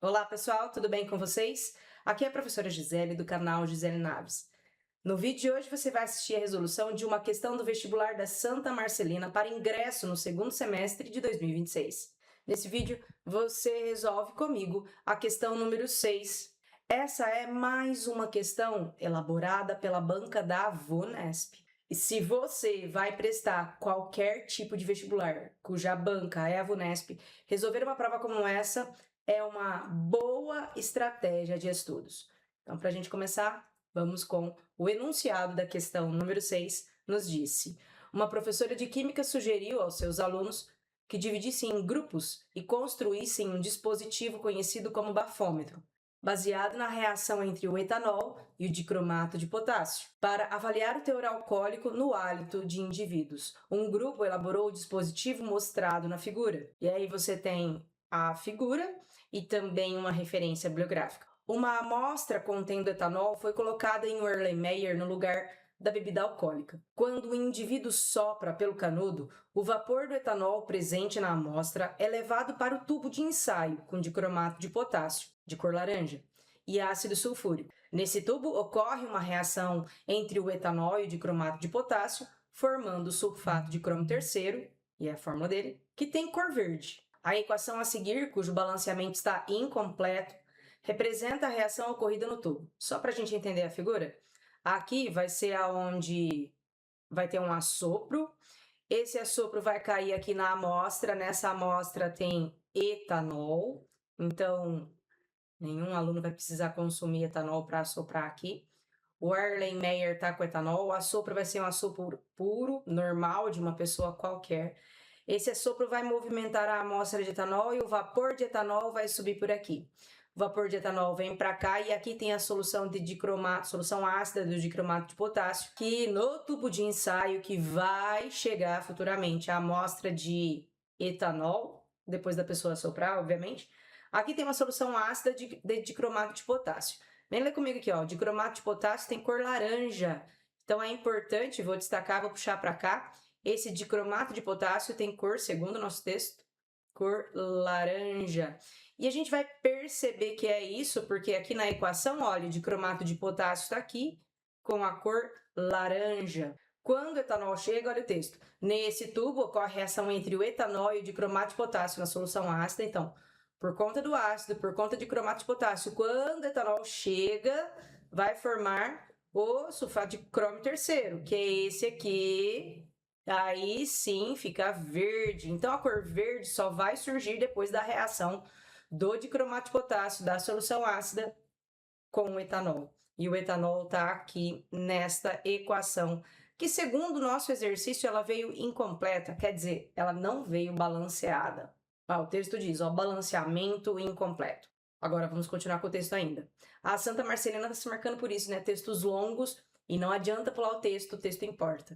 Olá, pessoal, tudo bem com vocês? Aqui é a professora Gisele, do canal Gisele Naves. No vídeo de hoje, você vai assistir a resolução de uma questão do vestibular da Santa Marcelina para ingresso no segundo semestre de 2026. Nesse vídeo, você resolve comigo a questão número 6. Essa é mais uma questão elaborada pela banca da VUNESP. E se você vai prestar qualquer tipo de vestibular cuja banca é a VUNESP, resolver uma prova como essa é uma boa estratégia de estudos. Então, para a gente começar, vamos com o enunciado da questão número 6, nos disse: uma professora de química sugeriu aos seus alunos que dividissem em grupos e construíssem um dispositivo conhecido como bafômetro, baseado na reação entre o etanol e o dicromato de potássio, para avaliar o teor alcoólico no hálito de indivíduos. Um grupo elaborou o dispositivo mostrado na figura. E aí você tem a figura e também uma referência bibliográfica. Uma amostra contendo etanol foi colocada em Erlenmeyer no lugar da bebida alcoólica. Quando o indivíduo sopra pelo canudo, o vapor do etanol presente na amostra é levado para o tubo de ensaio com dicromato de potássio, de cor laranja, e ácido sulfúrico. Nesse tubo ocorre uma reação entre o etanol e o dicromato de potássio, formando o sulfato de cromo terceiro, e é a fórmula dele, que tem cor verde. A equação a seguir, cujo balanceamento está incompleto, representa a reação ocorrida no tubo. Só para a gente entender a figura, aqui vai ser aonde vai ter um assopro. Esse assopro vai cair aqui na amostra. Nessa amostra tem etanol. Então, nenhum aluno vai precisar consumir etanol para assoprar aqui. O Erlenmeyer está com etanol. O assopro vai ser um assopro puro, normal, de uma pessoa qualquer. Esse assopro vai movimentar a amostra de etanol e o vapor de etanol vai subir por aqui. O vapor de etanol vem para cá e aqui tem a solução de dicromato, solução ácida do dicromato de potássio, que no tubo de ensaio que vai chegar futuramente a amostra de etanol, depois da pessoa assoprar, obviamente. Aqui tem uma solução ácida de dicromato de potássio. Vem ler comigo aqui, ó. O dicromato de potássio tem cor laranja. Então é importante, vou destacar, vou puxar para cá. Esse dicromato de potássio tem cor, segundo o nosso texto, cor laranja. E a gente vai perceber que é isso, porque aqui na equação, olha, o dicromato de potássio está aqui com a cor laranja. Quando o etanol chega, olha o texto. Nesse tubo ocorre a reação entre o etanol e o dicromato de potássio na solução ácida. Então, por conta do ácido, por conta de cromato de potássio, quando o etanol chega, vai formar o sulfato de cromo terceiro, que é esse aqui. Aí sim fica verde. Então a cor verde só vai surgir depois da reação do dicromato de potássio da solução ácida com o etanol. E o etanol está aqui nesta equação, que segundo o nosso exercício ela veio incompleta, quer dizer, ela não veio balanceada. O texto diz, ó, balanceamento incompleto. Agora vamos continuar com o texto ainda. A Santa Marcelina está se marcando por isso, né? Textos longos e não adianta pular o texto importa.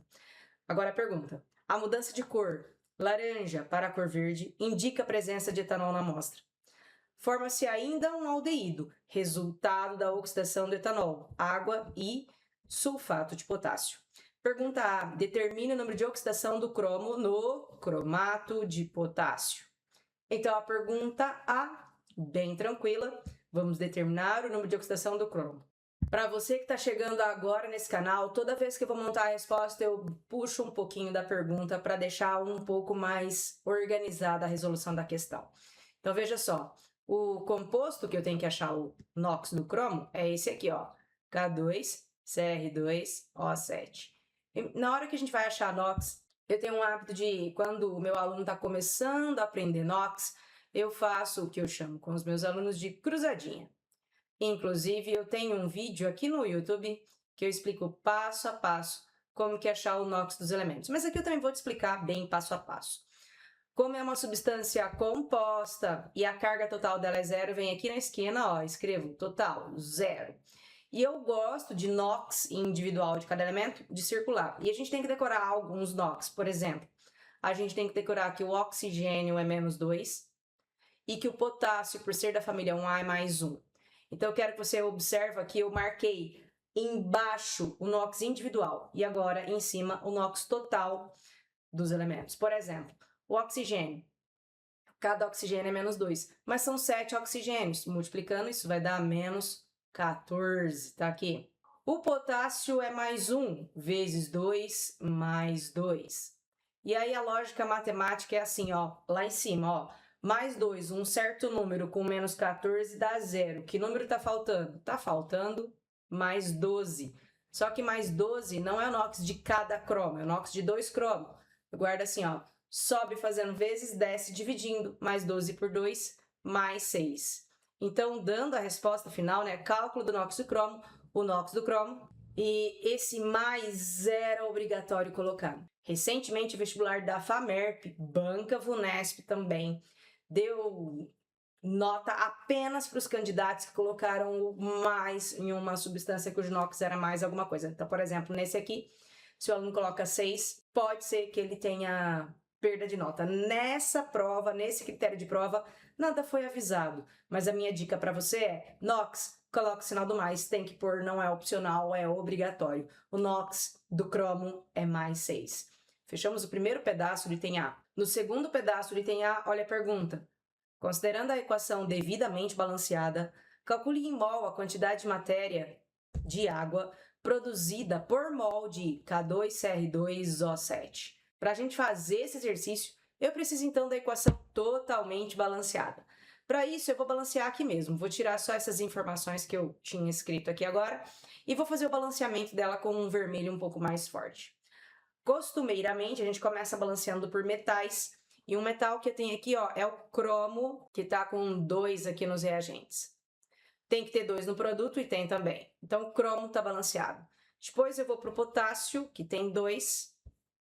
Agora a pergunta. A mudança de cor, laranja para a cor verde, indica a presença de etanol na amostra. Forma-se ainda um aldeído, resultado da oxidação do etanol, água e sulfato de potássio. Pergunta A. Determine o número de oxidação do cromo no cromato de potássio. Então, a pergunta A, bem tranquila, vamos determinar o número de oxidação do cromo. Para você que está chegando agora nesse canal, toda vez que eu vou montar a resposta, eu puxo um pouquinho da pergunta para deixar um pouco mais organizada a resolução da questão. Então, veja só, o composto que eu tenho que achar o NOx do cromo é esse aqui, ó, K2CR2O7. E na hora que a gente vai achar NOx, eu tenho um hábito de, quando o meu aluno está começando a aprender NOx, eu faço o que eu chamo com os meus alunos de cruzadinha. Inclusive, eu tenho um vídeo aqui no YouTube que eu explico passo a passo como que achar o NOx dos elementos. Mas aqui eu também vou te explicar bem passo a passo. Como é uma substância composta e a carga total dela é zero, vem aqui na esquina, ó, escrevo total, zero. E eu gosto de NOx individual de cada elemento, de circular. E a gente tem que decorar alguns NOx. Por exemplo, a gente tem que decorar que o oxigênio é -2 e que o potássio, por ser da família 1A, é +1. Então, eu quero que você observe aqui, eu marquei embaixo o NOx individual e agora em cima o NOx total dos elementos. Por exemplo, o oxigênio, cada oxigênio é menos 2, mas são 7 oxigênios. Multiplicando, isso vai dar menos 14, tá aqui. O potássio é mais 1 vezes 2 mais 2. E aí a lógica matemática é assim, ó, lá em cima, ó, mais 2, um certo número com menos 14 dá 0. Que número está faltando? Está faltando mais 12. Só que mais 12 não é o NOx de cada cromo, é o NOx de 2 cromos. Guarda assim, ó, sobe fazendo vezes, desce dividindo, mais 12 por 2, mais 6. Então, dando a resposta final, né, cálculo do NOx do cromo, o NOx do cromo, e esse mais era obrigatório colocar. Recentemente, o vestibular da FAMERP, banca VUNESP também, deu nota apenas para os candidatos que colocaram o mais em uma substância cujo NOx era mais alguma coisa. Então, por exemplo, nesse aqui, se o aluno coloca 6, pode ser que ele tenha perda de nota. Nessa prova, nesse critério de prova, nada foi avisado. Mas a minha dica para você é, NOx, coloca o sinal do mais, tem que pôr, não é opcional, é obrigatório. O NOx do cromo é mais 6. Fechamos o primeiro pedaço do item A. No segundo pedaço do item A, olha a pergunta. Considerando a equação devidamente balanceada, calcule em mol a quantidade de matéria de água produzida por mol de K2CR2O7. Para a gente fazer esse exercício, eu preciso então da equação totalmente balanceada. Para isso, eu vou balancear aqui mesmo. Vou tirar só essas informações que eu tinha escrito aqui agora e vou fazer o balanceamento dela com um vermelho um pouco mais forte. Costumeiramente, a gente começa balanceando por metais. E um metal que eu tenho aqui, ó, é o cromo, que está com 2 aqui nos reagentes. Tem que ter 2 no produto e tem também. Então, o cromo está balanceado. Depois eu vou para o potássio, que tem 2.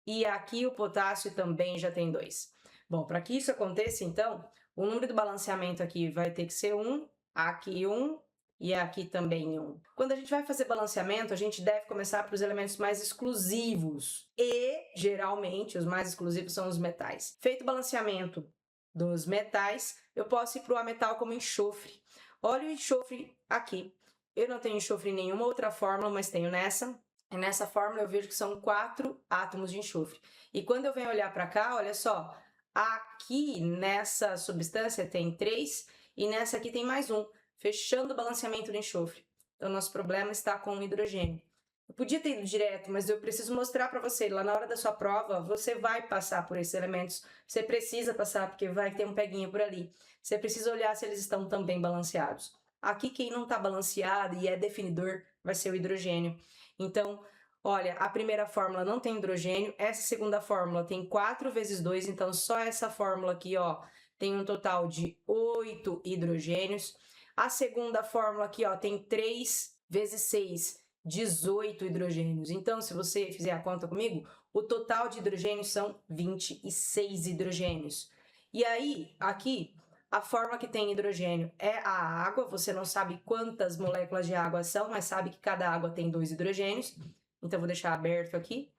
E aqui o potássio também já tem 2. Bom, para que isso aconteça, então, o número do balanceamento aqui vai ter que ser 1, aqui 1 e aqui também 1. Quando a gente vai fazer balanceamento, a gente deve começar pelos elementos mais exclusivos. E, geralmente, os mais exclusivos são os metais. Feito o balanceamento dos metais, eu posso ir para o ametal como enxofre. Olha o enxofre aqui. Eu não tenho enxofre em nenhuma outra fórmula, mas tenho nessa. E nessa fórmula eu vejo que são 4 átomos de enxofre. E quando eu venho olhar para cá, olha só, aqui nessa substância tem 3 e nessa aqui tem mais 1, fechando o balanceamento do enxofre. Então, nosso problema está com o hidrogênio. Eu podia ter ido direto, mas eu preciso mostrar para você, lá na hora da sua prova, você vai passar por esses elementos, você precisa passar, porque vai ter um peguinha por ali. Você precisa olhar se eles estão também balanceados. Aqui, quem não está balanceado e é definidor vai ser o hidrogênio. Então, olha, a primeira fórmula não tem hidrogênio, essa segunda fórmula tem 4 vezes 2, então só essa fórmula aqui, ó, tem um total de 8 hidrogênios. A segunda fórmula aqui, ó, tem 3 vezes 6, 18 hidrogênios. Então, se você fizer a conta comigo, o total de hidrogênios são 26 hidrogênios. E aí, aqui, a fórmula que tem hidrogênio é a água. Você não sabe quantas moléculas de água são, mas sabe que cada água tem 2 hidrogênios. Então, vou deixar aberto aqui.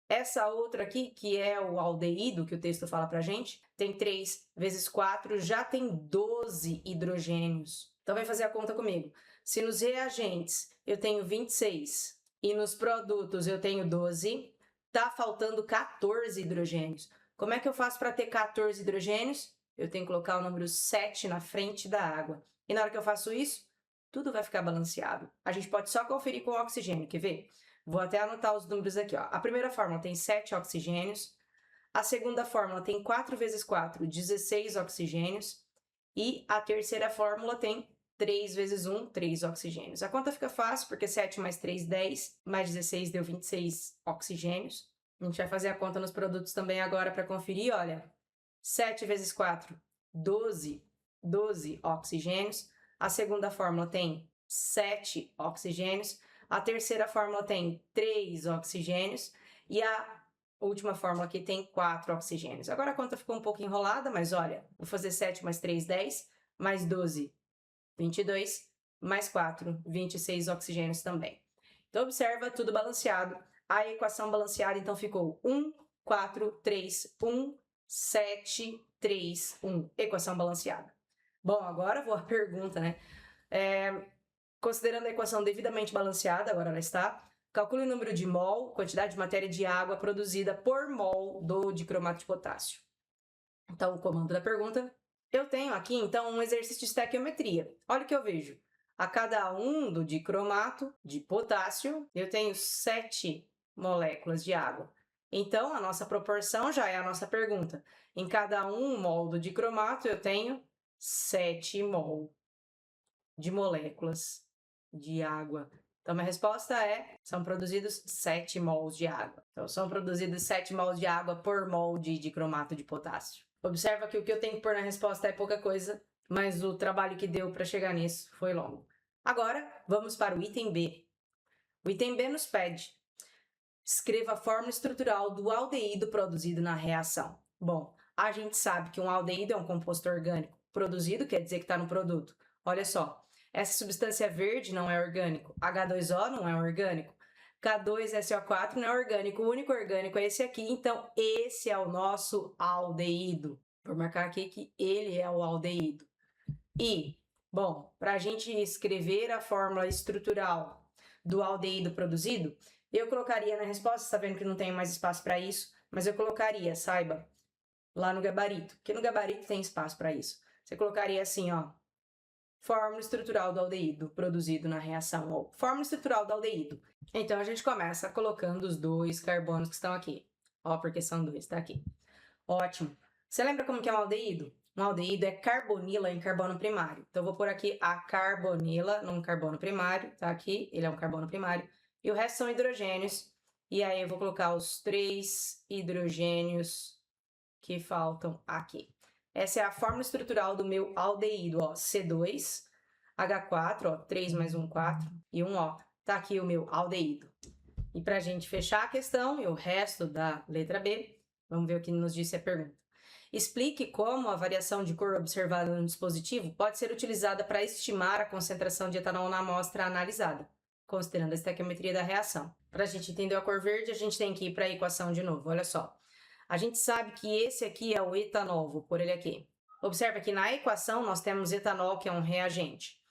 Essa outra aqui, que é o aldeído, que o texto fala pra gente, tem 3 vezes 4, já tem 12 hidrogênios. Então, vai fazer a conta comigo. Se nos reagentes eu tenho 26 e nos produtos eu tenho 12, tá faltando 14 hidrogênios. Como é que eu faço para ter 14 hidrogênios? Eu tenho que colocar o número 7 na frente da água. E na hora que eu faço isso, tudo vai ficar balanceado. A gente pode só conferir com o oxigênio, quer ver? Vou até anotar os números aqui, ó. A primeira fórmula tem 7 oxigênios. A segunda fórmula tem 4 vezes 4, 16 oxigênios. E a terceira fórmula tem 3 vezes 1, 3 oxigênios. A conta fica fácil, porque 7 mais 3, 10, mais 16 deu 26 oxigênios. A gente vai fazer a conta nos produtos também agora para conferir, olha. 7 vezes 4, 12 oxigênios. A segunda fórmula tem 7 oxigênios. A terceira fórmula tem 3 oxigênios. E a última fórmula aqui tem 4 oxigênios. Agora a conta ficou um pouco enrolada, mas olha, vou fazer 7 mais 3, 10, mais 12, 22, mais 4, 26 oxigênios também. Então, observa, tudo balanceado. A equação balanceada, então, ficou 1, 4, 3, 1, 7, 3, 1. Equação balanceada. Bom, agora vou à pergunta, né? Considerando a equação devidamente balanceada, agora ela está, calcule o número de mol, quantidade de matéria de água produzida por mol do dicromato de potássio. Então, o comando da pergunta, Eu tenho aqui, então, um exercício de estequiometria. Olha o que eu vejo. A cada 1 do dicromato de potássio, eu tenho 7 moléculas de água. Então, a nossa proporção já é a nossa pergunta. Em cada 1 mol do dicromato, eu tenho 7 mol de moléculas de água. Então, minha resposta é, são produzidos 7 mols de água. Então, são produzidos 7 mols de água por mol de dicromato de potássio. Observa que o que eu tenho que pôr na resposta é pouca coisa, mas o trabalho que deu para chegar nisso foi longo. Agora, vamos para o item B. O item B nos pede: escreva a fórmula estrutural do aldeído produzido na reação. Bom, a gente sabe que um aldeído é um composto orgânico. Produzido quer dizer que está no produto. Olha só, essa substância verde não é orgânico, H2O não é orgânico, K2SO4 não é orgânico, o único orgânico é esse aqui, então esse é o nosso aldeído. Vou marcar aqui que ele é o aldeído. E, bom, para a gente escrever a fórmula estrutural do aldeído produzido, eu colocaria na resposta, está vendo que não tem mais espaço para isso, mas eu colocaria, saiba, lá no gabarito, porque no gabarito tem espaço para isso. Você colocaria assim, ó, fórmula estrutural do aldeído produzido na reação, ou fórmula estrutural do aldeído. Então, a gente começa colocando os 2 carbonos que estão aqui. Ó, porque são 2, tá aqui. Ótimo. Você lembra como que é um aldeído? Um aldeído é carbonila em carbono primário. Então, eu vou pôr aqui a carbonila num carbono primário, tá aqui, ele é um carbono primário. E o resto são hidrogênios. E aí, eu vou colocar os 3 hidrogênios que faltam aqui. Essa é a fórmula estrutural do meu aldeído, ó, C2, H4, ó, 3 mais 1, 4, e 1 O. Tá aqui o meu aldeído. E para a gente fechar a questão e o resto da letra B, vamos ver o que nos disse a pergunta. Explique como a variação de cor observada no dispositivo pode ser utilizada para estimar a concentração de etanol na amostra analisada, considerando a estequiometria da reação. Para a gente entender a cor verde, a gente tem que ir para a equação de novo, olha só. A gente sabe que esse aqui é o etanol, vou pôr ele aqui. Observa que na equação nós temos etanol, que é um reagente.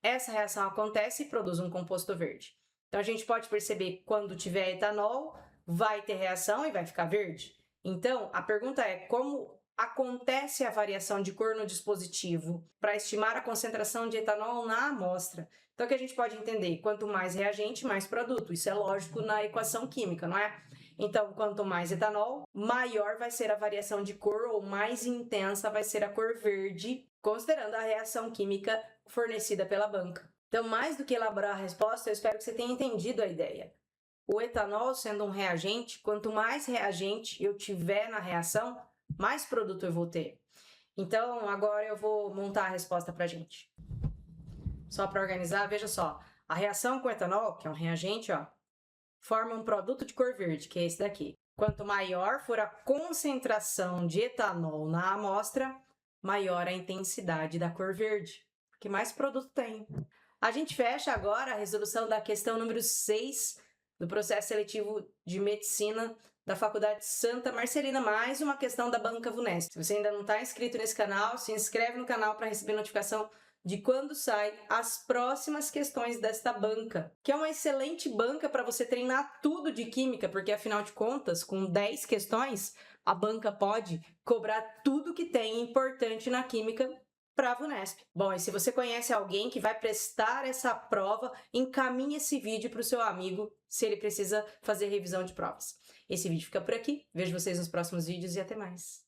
Essa reação acontece e produz um composto verde. Então, a gente pode perceber que quando tiver etanol, vai ter reação e vai ficar verde. Então, a pergunta é como acontece a variação de cor no dispositivo para estimar a concentração de etanol na amostra. Então, o que a gente pode entender? Quanto mais reagente, mais produto. Isso é lógico na equação química, não é? Então, quanto mais etanol, maior vai ser a variação de cor ou mais intensa vai ser a cor verde, considerando a reação química fornecida pela banca. Então, mais do que elaborar a resposta, eu espero que você tenha entendido a ideia. O etanol, sendo um reagente, quanto mais reagente eu tiver na reação, mais produto eu vou ter. Então, agora eu vou montar a resposta para a gente. Só para organizar, veja só. A reação com etanol, que é um reagente, ó, forma um produto de cor verde, que é esse daqui. Quanto maior for a concentração de etanol na amostra, maior a intensidade da cor verde, porque mais produto tem. A gente fecha agora a resolução da questão número 6 do processo seletivo de medicina da Faculdade Santa Marcelina, mais uma questão da banca VUNESP. Se você ainda não está inscrito nesse canal, se inscreve no canal para receber notificação de quando sai as próximas questões desta banca, que é uma excelente banca para você treinar tudo de química, porque afinal de contas, com 10 questões, a banca pode cobrar tudo que tem importante na química para a VUNESP. Bom, e se você conhece alguém que vai prestar essa prova, encaminhe esse vídeo para o seu amigo, se ele precisa fazer revisão de provas. Esse vídeo fica por aqui, vejo vocês nos próximos vídeos e até mais!